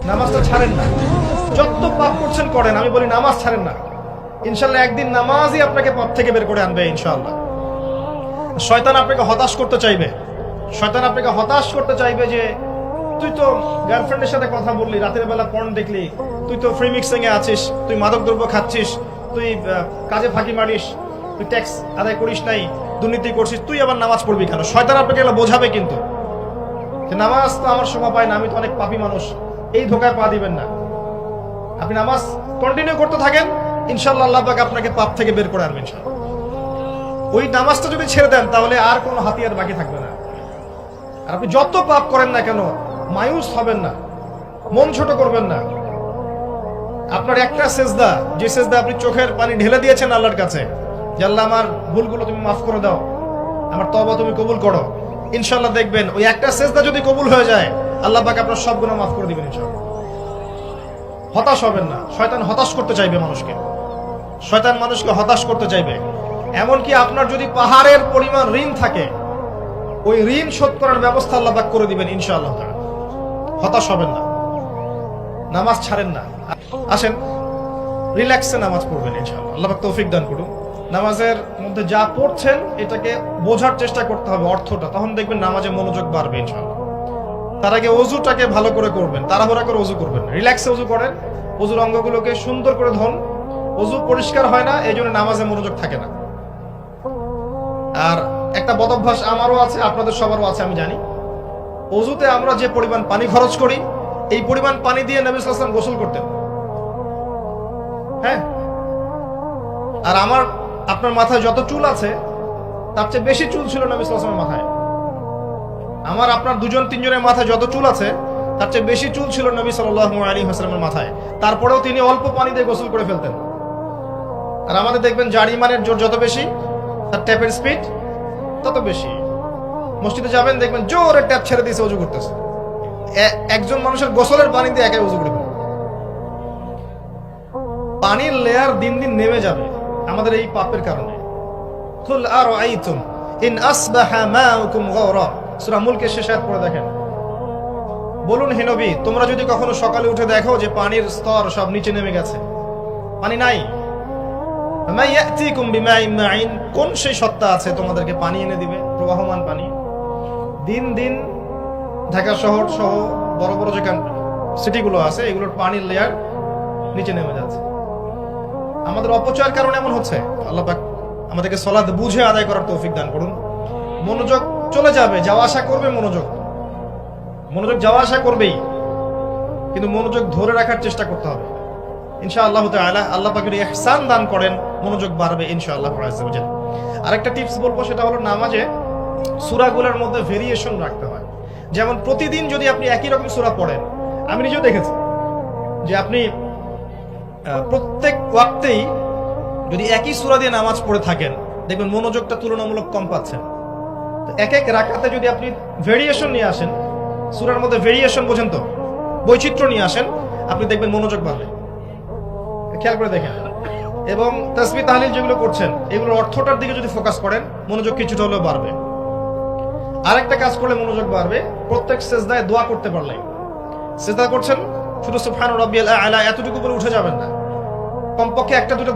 নামাজটা ছাড়েন না। যত পাপ করছেন করেন, আমি বলি নামাজ ছাড়েন না। ইনশাল্লাহ একদিন নামাজই আপনাকে পাপ থেকে বের করে আনবে ইনশাআল্লাহ। শয়তান আপনাকে হতাশ করতে চাইবে, শয়তান আপনাকে হতাশ করতে চাইবে যে তুই তো গার্লফ্রেন্ডের সাথে কথা বললি, রাতের বেলা পর্ন দেখলি, তুই তো ফ্রি মিক্সিং এ আছিস, তুই মাদক দ্রব্য খাচ্ছিস, তুই কাজে ফাঁকি মারিস, তুই ট্যাক্স আদায় করিস নাই, দুর্নীতি করছিস, তুই আবার নামাজ পড়বি কেন? শয়তান আপনাকে এগুলো বোঝাবে, কিন্তু যে নামাজ তো আমার শোভা পায় না, আমি তো অনেক পাপী মানুষ। এই ধোকায় পা দিবেন না। আপনি নামাজ কন্টিনিউ করতে থাকেন, ইনশাআল্লাহ আল্লাহ পাক আপনাকে পাপ থেকে বের করে আনবেন ইনশাআল্লাহ। ওই নামাজটা যদি ছেড়ে দেন তাহলে আর কোনো হাতিয়ার বাকি থাকবে না। আর আপনি যত পাপ করেন না কেন মায়ুস হবেন না, মন ছোট করবেন না। আপনার একটা সেজদা, যে সেজদা আপনি চোখের পানি ঢেলে দিয়েছেন আল্লাহর কাছে, যে আল্লাহ আমার ভুলগুলো তুমি মাফ করে দাও, আমার তওবা তুমি কবুল করো, ইনশাআল্লাহ দেখবেন ওই একটা সেজদা যদি কবুল হয়ে যায় আল্লাহ পাক আপনার সব গুনাহ মাফ করে দিবেন ইনশাআল্লাহ। হতাশ হবেন না। শয়তান হতাশ করতে চাইবে মানুষকে, শয়তান মানুষকে হতাশ করতে চাইবে। এমনকি আপনার যদি পাহাড়ের পরিমাণ ঋণ থাকে, ওই ঋণ শোধ করার ব্যবস্থা আল্লাহ পাক করে দিবেন ইনশাআল্লাহ। হতাশ হবেন না, নামাজ ছাড়েন না। আসেন রিল্যাক্সে নামাজ পড়বেন ইনশাআল্লাহ। আল্লাহ পাক তৌফিক দান করুন। নামাজের মধ্যে যা পড়ছেন এটাকে বোঝার চেষ্টা করতে হবে অর্থটা, তখন দেখবেন নামাজে মনোযোগ বাড়বে ইনশাআল্লাহ। তার আগে অজুটাকে ভালো করে করবেন, তাড়াহুড়া করে অজু করবেন, রিল্যাক্সে অজু করেন, অজুর অঙ্গগুলোকে সুন্দর করে ধন। অজু পরিষ্কার হয় না, এই জন্য নামাজে মনোযোগ থাকে না। আর একটা বদ অভ্যাস আমারও আছে, আপনাদের সবারও আছে আমি জানি, অজুতে আমরা যে পরিমাণ পানি খরচ করি, এই পরিমাণ পানি দিয়ে নবী সাল্লাল্লাহু আলাইহি ওয়াসাল্লাম গোসল করতেন। হ্যাঁ, আর আপনার মাথায় যত চুল আছে তার চেয়ে বেশি চুল ছিল নবী সাল্লাল্লাহু আলাইহি ওয়াসাল্লামের মাথায়। আপনার দুজন তিনজনের মাথায় যত চুল আছে তার চেয়ে বেশি চুল ছিল নবী সাল্লাল্লাহু আলাইহি ওয়াসাল্লামের মাথায়। তারপরেও তিনি অল্প পানি দিয়ে গোসল করে ফেলতেন। আর আমাদের দেখবেন যার ইমানের জোর যত বেশি, তার ট্যাপের স্পিড তত বেশি। মসজিদে যাবেন, দেখবেন জোরে ট্যাপ ছেড়ে দিয়েছে, অজু করতেছে। একজন মানুষের গোসলের পানি দিয়ে একাই অজু করে ফেলে। পানির লেয়ার দিন দিন নেমে যাবে আমাদের এই পাপের কারণে। কুল আরাআইতুম ইন আসবাহা মাউকুম গাওরা, সূরা মুলকের শেষ আয়াত পড়ে দেখেন। বলুন হে নবী, তোমরা যদি কখনো সকালে উঠে দেখো যে পানির স্তর সব নিচে নেমে গেছে, পানি নাই, মা ইয়াতিকুম বিমাইন মাইন, কোন সেই সত্তা আছে তোমাদেরকে পানি এনে দিবে, প্রবাহমান পানি? দিন দিন ঢাকা শহর সহ বড় বড় যে সিটিগুলো আছে এগুলোর পানির লেয়ার নিচে নেমে যাচ্ছে। আমাদের অপচয়ের কারণে এমন হচ্ছে। আল্লাহ পাক আমাদেরকে সালাত বুঝে আদায় করার তৌফিক দান করুন। মনোযোগ চলে যাবে, যাওয়া আসা করবে, মনোযোগ যাওয়া আসা করবেই, কিন্তু মনোযোগ ধরে রাখার চেষ্টা করতে হবে ইনশাআল্লাহ তাআলা। আল্লাহ পাক যদি ইহসান দান করেন মনোযোগ বাড়বে ইনশাআল্লাহ আযজা ওয়া জাল। আরেকটা টিপস বলবো, সেটা হলো নামাজে সূরাগুলোর মধ্যে ভেরিয়েশন রাখতে হয়। যেমন প্রতিদিন যদি আপনি একই রকম সূরা পড়েন, আমি নিজেও দেখেছি যে আপনি প্রত্যেক ওয়াক্তেই যদি একই সূরা দিয়ে নামাজ পড়ে থাকেন, দেখবেন মনোযোগটা তুলনামূলক কম পাচ্ছেন। তো এক এক রাকাতে যদি আপনি ভেরিয়েশন নিয়ে আসেন, সূরার মধ্যে ভেরিয়েশন বোঝেন তো, বৈচিত্র্য নিয়ে আসেন, আপনি দেখবেন মনোযোগ বাড়বে। খেয়াল করে দেখেন। এবং তাসবিহ তাহলিল যেগুলো করছেন এগুলোর অর্থটার দিকে যদি ফোকাস করেন, মনোযোগ কিছুটা হলেও বাড়বে। আরেকটা কাজ করলে মনোযোগ বাড়বে, প্রত্যেক সেজদায় দোয়া করতে পারলে। সেজদা করছেন, শুধু সুবহান রাব্বিয়াল আ'লা এতটুকু বলে উঠে যাবেন না, কমপক্ষে একটা দুটো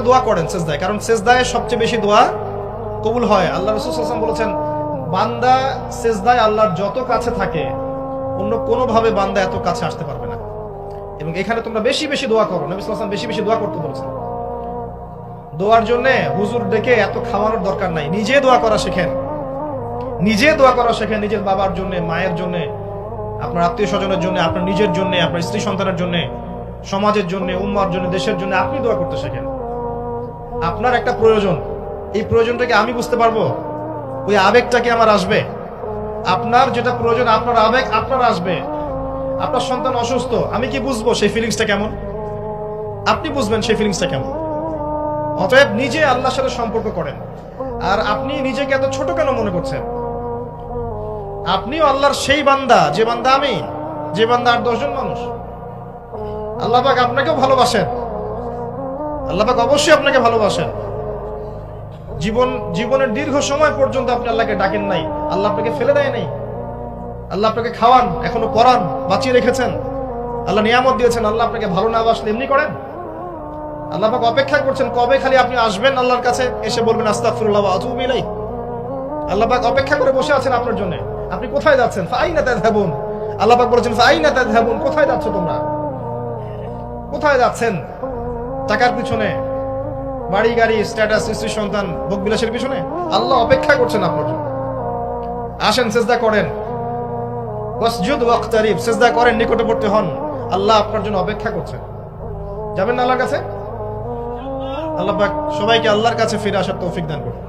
দোয়া করেন সেজদায়, কারণ সেজদায় সবচেয়ে বেশি দোয়া কবুল হয়। আল্লাহ রাসূল সাল্লাল্লাহু আলাইহি ওয়াসাল্লাম বলেছেন, বান্দা সেজদায় আল্লাহর যত কাছে থাকে অন্য কোনো ভাবে বান্দা এত কাছে আসতে পারবে না। এবং এখানে তোমরা বেশি বেশি দোয়া করো। নবী সাল্লাল্লাহু আলাইহি ওয়াসাল্লাম বেশি বেশি দোয়া করতে বলেছেন। দোয়ার জন্য হুজুর ডেকে এত খাওয়ানোর দরকার নাই, নিজে দোয়া করা শেখেন, নিজের বাবার জন্য, মায়ের জন্য, আপনার আত্মীয় স্বজনের জন্য, আপনার নিজের জন্য, আপনার স্ত্রী সন্তানের জন্য, সমাজের জন্য, উম্মার জন্য, দেশের জন্য আপনি দোয়া করতে শেখেন। আপনার একটা প্রয়োজন, এই প্রয়োজনটাকে আমি বুঝতে পারবো, ওই আবেগটাকে আমার আসবে। আপনার যেটা প্রয়োজন, আপনার আবেগ আপনার আসবে। আপনার সন্তান অসুস্থ, আমি কি বুঝবো সেই ফিলিংসটা কেমন? আপনি বুঝবেন সেই ফিলিংসটা কেমন। অতএব নিজে আল্লাহর সাথে সম্পর্ক করেন। আর আপনি নিজেকে এত ছোট কেন মনে করছেন? আপনিও আল্লাহর সেই বান্দা, যে বান্দা আমি, যে বান্দা আর 10 জন মানুষ। আল্লাহ পাক আপনাকেও ভালোবাসেন, আল্লাহ পাক অবশ্যই আপনাকে ভালোবাসেন। জীবনের দীর্ঘ সময় পর্যন্ত আপনি আল্লাহকে ডাকেন নাই, আল্লাহ আপনাকে ফেলে দেয় নাই। আল্লাহ আপনাকে খাওয়ান, এখনো পড়ান, বাঁচিয়ে রেখেছেন, আল্লাহ নিয়ামত দিয়েছেন, আল্লাহ আপনাকে ভালো না বাসলে এমনি করেন? আল্লাহ পাক অপেক্ষা করছেন কবে খালি আপনি আসবেন আল্লাহর কাছে, এসে বলবেন আস্তাগফিরুল্লাহ ওয়া আতুবু ইলাইহি। আল্লাহ পাক অপেক্ষা করে বসে আছেন আপনার জন্য। আপনি কোথায় যাচ্ছেন? ফাআইনা তাযহাবুন। আল্লাহ পাক বলেছেন ফাআইনা তাযহাবুন, কোথায় যাচ্ছ তোমরা? কোথায় যাচ্ছেন? টাকার পিছনে, বাড়ি গাড়ি, স্ট্যাটাস, স্ত্রী সন্তান, ভোগ বিলাসের পিছনে? আল্লাহ অপেক্ষা করছেন আপনার জন্য। আসেন সিজদা করেন, ওয়াসজুদ ওয়াকতারিব, সিজদা করেন, নিকটবর্তী হন। আল্লাহ আপনার জন্য অপেক্ষা করছেন। যাবেন না আল্লাহর কাছে? আল্লাহ পাক সবাইকে আল্লাহর কাছে ফিরে আসার তৌফিক দান করুন।